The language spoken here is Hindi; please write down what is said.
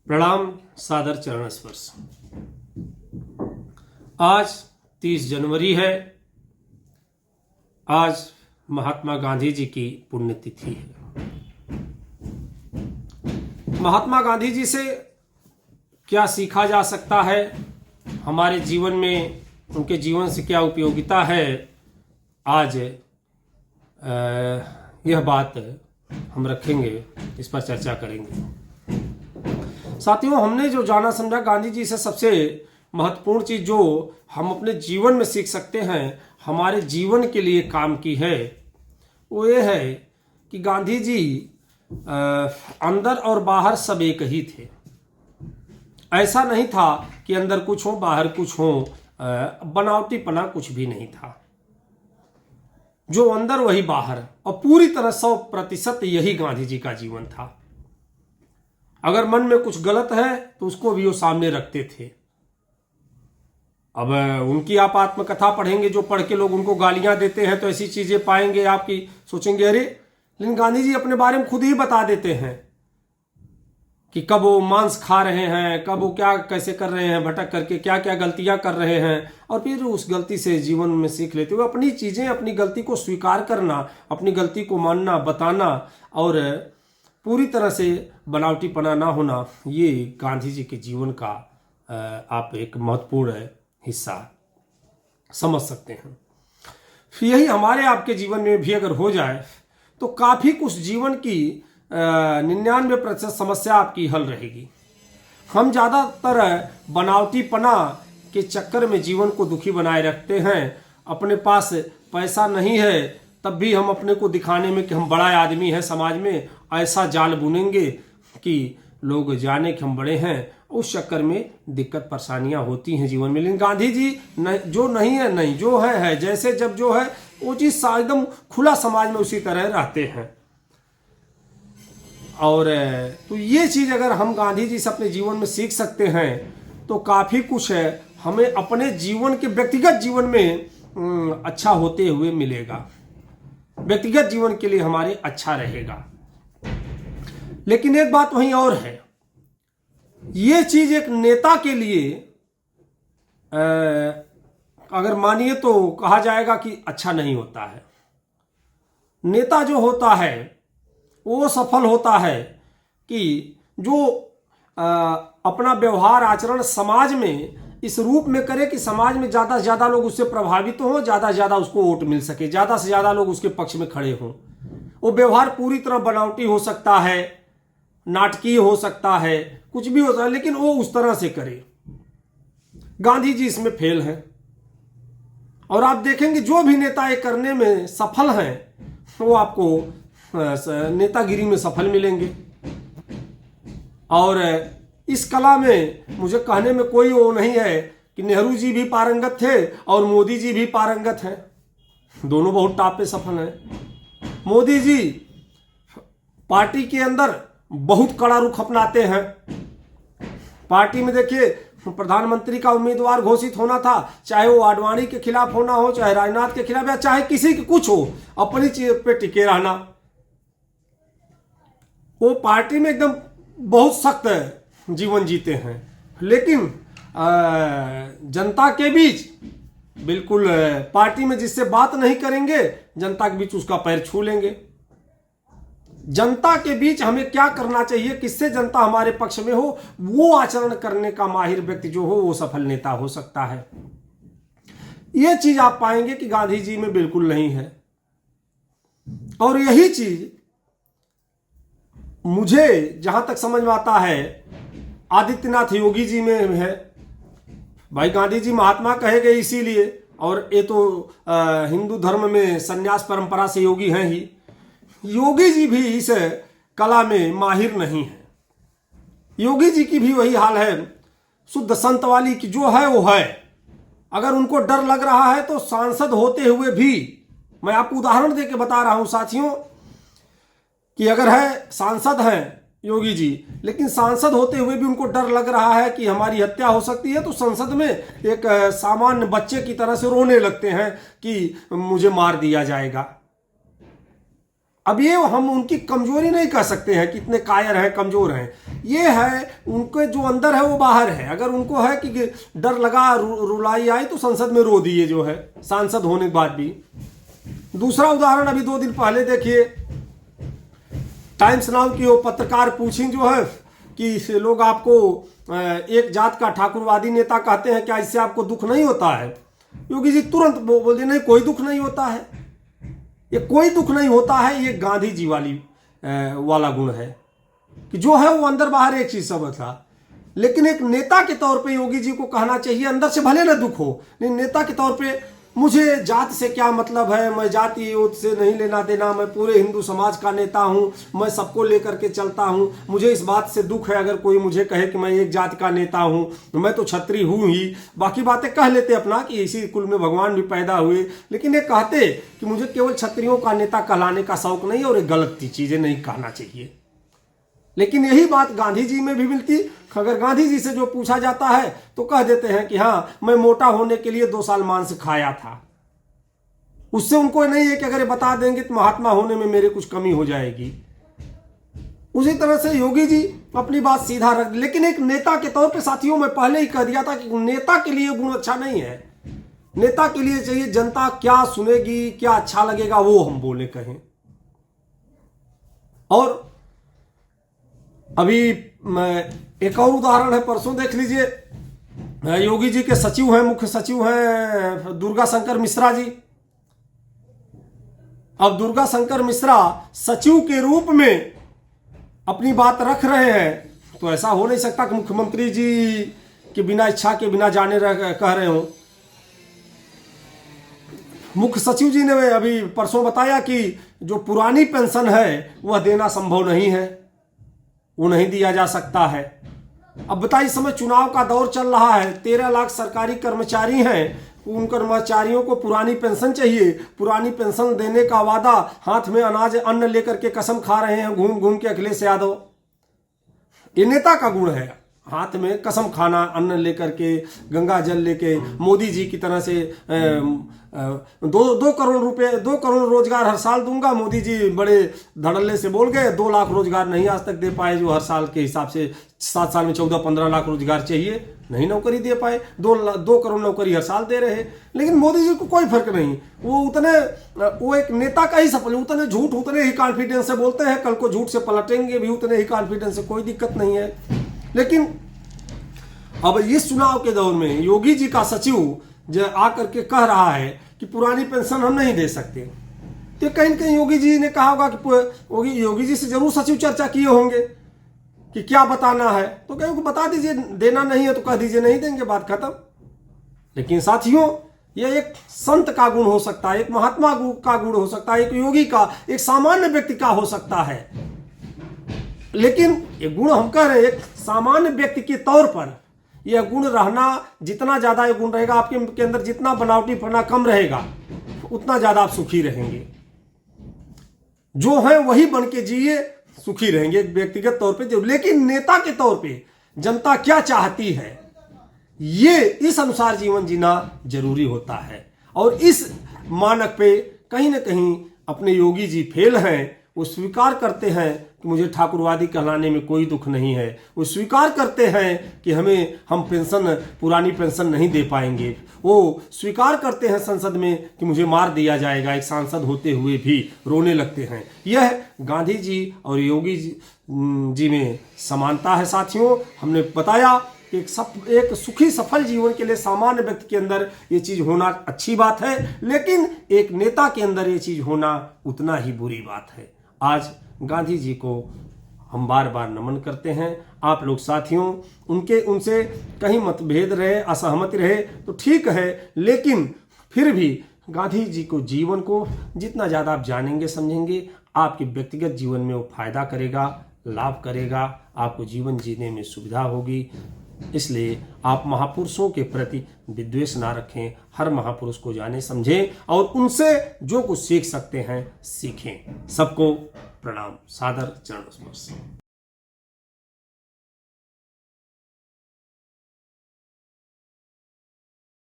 प्रणाम, सादर चरण स्पर्श। आज 30 जनवरी है। आज महात्मा गांधी जी की पुण्यतिथि है। महात्मा गांधी जी से क्या सीखा जा सकता है, हमारे जीवन में उनके जीवन से क्या उपयोगिता है, आज यह बात हम रखेंगे, इस पर चर्चा करेंगे। साथियों, हमने जो जाना समझा गांधी जी से, सबसे महत्वपूर्ण चीज जो हम अपने जीवन में सीख सकते हैं, हमारे जीवन के लिए काम की है, वो ये है कि गांधी जी अंदर और बाहर सब एक ही थे। ऐसा नहीं था कि अंदर कुछ हो बाहर कुछ हो, बनावटीपना कुछ भी नहीं था। जो अंदर वही बाहर, और पूरी तरह 100% यही गांधी जी का जीवन था। अगर मन में कुछ गलत है तो उसको भी वो सामने रखते थे। अब उनकी आप आत्मकथा पढ़ेंगे, जो पढ़ के लोग उनको गालियां देते हैं, तो ऐसी चीजें पाएंगे आपकी सोचेंगे अरे, लेकिन गांधी जी अपने बारे में खुद ही बता देते हैं कि कब वो मांस खा रहे हैं, कब वो क्या कैसे कर रहे हैं, भटक करके क्या क्या गलतियां कर रहे हैं, और फिर उस गलती से जीवन में सीख लेते हुए अपनी चीजें, अपनी गलती को स्वीकार करना, अपनी गलती को मानना, बताना, और पूरी तरह से बनावटीपना ना होना, ये गांधी जी के जीवन का आप एक महत्वपूर्ण हिस्सा समझ सकते हैं। फिर यही हमारे आपके जीवन में भी अगर हो जाए तो काफी कुछ जीवन की 99% समस्या आपकी हल रहेगी। हम ज्यादातर बनावटीपना के चक्कर में जीवन को दुखी बनाए रखते हैं। अपने पास पैसा नहीं है तब भी हम अपने को दिखाने में कि हम बड़ा आदमी है, समाज में ऐसा जाल बुनेंगे कि लोग जाने कि हम बड़े हैं। उस चक्कर में दिक्कत परेशानियां होती हैं जीवन में। लेकिन गांधी जी जो नहीं है नहीं, जो है जैसे जब जो है वो चीज एकदम खुला समाज में उसी तरह रहते हैं। और तो ये चीज अगर हम गांधी जी से अपने जीवन में सीख सकते हैं तो काफी कुछ है हमें अपने जीवन के व्यक्तिगत जीवन में अच्छा होते हुए मिलेगा, व्यक्तिगत जीवन के लिए हमारे अच्छा रहेगा। लेकिन एक बात वहीं और है, ये चीज एक नेता के लिए अगर मानिए तो कहा जाएगा कि अच्छा नहीं होता है। नेता जो होता है वो सफल होता है कि जो अपना व्यवहार आचरण समाज में इस रूप में करे कि समाज में ज्यादा से ज्यादा लोग उससे प्रभावित हों, ज्यादा से ज्यादा उसको वोट मिल सके, ज्यादा से ज्यादा लोग उसके पक्ष में खड़े हों। वो व्यवहार पूरी तरह बनावटी हो सकता है, नाटकीय हो सकता है, कुछ भी हो सकता है, लेकिन वो उस तरह से करे। गांधी जी इसमें फेल हैं। और आप देखेंगे जो भी नेता ये करने में सफल हैं वो आपको नेतागिरी में सफल मिलेंगे। और इस कला में मुझे कहने में कोई वो नहीं है कि नेहरू जी भी पारंगत थे और मोदी जी भी पारंगत हैं। दोनों बहुत टॉप पे सफल हैं। मोदी जी पार्टी के अंदर बहुत कड़ा रुख अपनाते हैं। पार्टी में देखिए, प्रधानमंत्री का उम्मीदवार घोषित होना था, चाहे वो आडवाणी के खिलाफ होना हो, चाहे राजनाथ के खिलाफ, या चाहे किसी के कुछ हो, अपनी चीज पे टिके रहना। वो पार्टी में एकदम बहुत सख्त जीवन जीते हैं, लेकिन जनता के बीच बिल्कुल, पार्टी में जिससे बात नहीं करेंगे जनता के बीच उसका पैर छू लेंगे। जनता के बीच हमें क्या करना चाहिए, किससे जनता हमारे पक्ष में हो, वो आचरण करने का माहिर व्यक्ति जो हो वो सफल नेता हो सकता है। यह चीज आप पाएंगे कि गांधी जी में बिल्कुल नहीं है। और यही चीज मुझे जहां तक समझ में आता है आदित्यनाथ योगी जी में है। भाई गांधी जी महात्मा कहे गए इसीलिए, और ये तो हिंदू धर्म में संन्यास परंपरा से योगी हैं ही। योगी जी भी इस कला में माहिर नहीं है। योगी जी की भी वही हाल है, शुद्ध संत वाली की जो है वो है। अगर उनको डर लग रहा है तो सांसद होते हुए भी, मैं आपको उदाहरण देके बता रहा हूं साथियों, कि अगर है सांसद हैं योगी जी, लेकिन सांसद होते हुए भी उनको डर लग रहा है कि हमारी हत्या हो सकती है, तो संसद में एक सामान्य बच्चे की तरह से रोने लगते हैं कि मुझे मार दिया जाएगा। अब ये हम उनकी कमजोरी नहीं कह सकते हैं कि इतने कायर हैं, कमजोर हैं। ये है उनके जो अंदर है वो बाहर है। अगर उनको है कि डर लगा, रुलाई आई तो संसद में रो दिए, जो है सांसद होने के बाद भी। दूसरा उदाहरण अभी 2 दिन पहले देखिए, टाइम्स नाउ की वो पत्रकार पूछी जो है कि लोग आपको एक जात का ठाकुरवादी नेता कहते हैं, क्या इससे आपको दुख नहीं होता है? योगी जी तुरंत बोले नहीं, कोई दुख नहीं होता है, ये कोई दुख नहीं होता है। ये गांधी जी वाला गुण है कि जो है वो अंदर बाहर एक चीज सब था। लेकिन एक नेता के तौर पे योगी जी को कहना चाहिए, अंदर से भले ना दुख हो, लेकिन नेता के तौर पे मुझे जात से क्या मतलब है, मैं जाति से नहीं लेना देना, मैं पूरे हिंदू समाज का नेता हूं, मैं सबको लेकर के चलता हूं। मुझे इस बात से दुख है अगर कोई मुझे कहे कि मैं एक जात का नेता हूं, मैं तो क्षत्रिय हूं ही। बाकी बातें कह लेते अपना कि इसी कुल में भगवान भी पैदा हुए, लेकिन ये कहते कि मुझे केवल क्षत्रियों का नेता कहलाने का शौक नहीं, और ये गलत चीजें नहीं कहना चाहिए। लेकिन यही बात गांधी जी में भी मिलती। अगर गांधी जी से जो पूछा जाता है तो कह देते हैं कि हाँ, मैं मोटा होने के लिए 2 साल मांस खाया था। उससे उनको नहीं है कि अगर ये बता देंगे तो महात्मा होने में मेरे कुछ कमी हो जाएगी। उसी तरह से योगी जी अपनी बात सीधा रख, लेकिन एक नेता के तौर पे साथियों, मैं पहले ही कह दिया था कि नेता के लिए गुण अच्छा नहीं है। नेता के लिए चाहिए जनता क्या सुनेगी, क्या अच्छा लगेगा, वो हम बोले कहें। और अभी एक और उदाहरण है, परसों देख लीजिए, योगी जी के सचिव हैं, मुख्य सचिव हैं दुर्गा शंकर मिश्रा जी। अब दुर्गा शंकर मिश्रा सचिव के रूप में अपनी बात रख रहे हैं, तो ऐसा हो नहीं सकता कि मुख्यमंत्री जी के बिना इच्छा के, बिना जाने कह रहे हो। मुख्य सचिव जी ने अभी परसों बताया कि जो पुरानी पेंशन है वह देना संभव नहीं है, वो नहीं दिया जा सकता है। अब बताइए, इस समय चुनाव का दौर चल रहा है, 13 लाख सरकारी कर्मचारी हैं, उन कर्मचारियों को पुरानी पेंशन चाहिए। पुरानी पेंशन देने का वादा, हाथ में अनाज अन्न लेकर के कसम खा रहे हैं घूम घूम के अखिलेश यादव। ये नेता का गुण है, हाथ में कसम खाना, अन्न लेकर के, गंगा जल लेके। मोदी जी की तरह से 2 करोड़ रुपए, 2 करोड़ रोजगार हर साल दूंगा, मोदी जी बड़े धड़ल्ले से बोल गए। 2 लाख रोजगार नहीं आज तक दे पाए, जो हर साल के हिसाब से 7 साल में 14-15 लाख रोजगार चाहिए, नहीं नौकरी दे पाए। 2 करोड़ नौकरी हर साल दे रहे। लेकिन मोदी जी को कोई फर्क नहीं, वो एक नेता का ही सफल, उतने झूठ उतने ही कॉन्फिडेंस से बोलते हैं, कल को झूठ से पलटेंगे भी उतने ही कॉन्फिडेंस से, कोई दिक्कत नहीं है। लेकिन अब इस चुनाव के दौर में योगी जी का सचिव जो आकर के कह रहा है कि पुरानी पेंशन हम नहीं दे सकते, तो कहीं न कहीं योगी जी ने कहा होगा कि योगी जी से जरूर सचिव चर्चा किए होंगे कि क्या बताना है, तो कहीं को बता दीजिए, देना नहीं है तो कह दीजिए नहीं देंगे, बात खत्म। लेकिन साथियों, यह एक संत का गुण हो सकता है, एक महात्मा का गुण हो सकता है, एक योगी का, एक सामान्य व्यक्ति का हो सकता है। लेकिन ये गुण हम कह रहे हैं, एक सामान्य व्यक्ति के तौर पर यह गुण रहना, जितना ज्यादा ये गुण रहेगा आपके अंदर, जितना बनावटीपना कम रहेगा, उतना ज्यादा आप सुखी रहेंगे। जो है वही बन के जिए, सुखी रहेंगे व्यक्तिगत तौर पे। लेकिन नेता के तौर पे जनता क्या चाहती है, ये इस अनुसार जीवन जीना जरूरी होता है। और इस मानक पे कहीं ना कहीं अपने योगी जी फेल हैं। वो स्वीकार करते हैं कि मुझे ठाकुरवादी कहलाने में कोई दुख नहीं है। वो स्वीकार करते हैं कि हम पुरानी पेंशन नहीं दे पाएंगे। वो स्वीकार करते हैं संसद में कि मुझे मार दिया जाएगा, एक सांसद होते हुए भी रोने लगते हैं। यह गांधी जी और योगी जी में समानता है साथियों। हमने बताया कि एक सुखी सफल जीवन के लिए सामान्य व्यक्ति के अंदर ये चीज होना अच्छी बात है, लेकिन एक नेता के अंदर ये चीज होना उतना ही बुरी बात है। आज गांधी जी को हम बार बार नमन करते हैं। आप लोग साथियों उनसे कहीं मतभेद रहे, असहमति रहे तो ठीक है, लेकिन फिर भी गांधी जी को जीवन को जितना ज़्यादा आप जानेंगे समझेंगे, आपके व्यक्तिगत जीवन में वो फायदा करेगा, लाभ करेगा, आपको जीवन जीने में सुविधा होगी। इसलिए आप महापुरुषों के प्रति विद्वेष ना रखें, हर महापुरुष को जाने समझें और उनसे जो कुछ सीख सकते हैं सीखें। सबको प्रणाम, सादर चरण स्पर्श।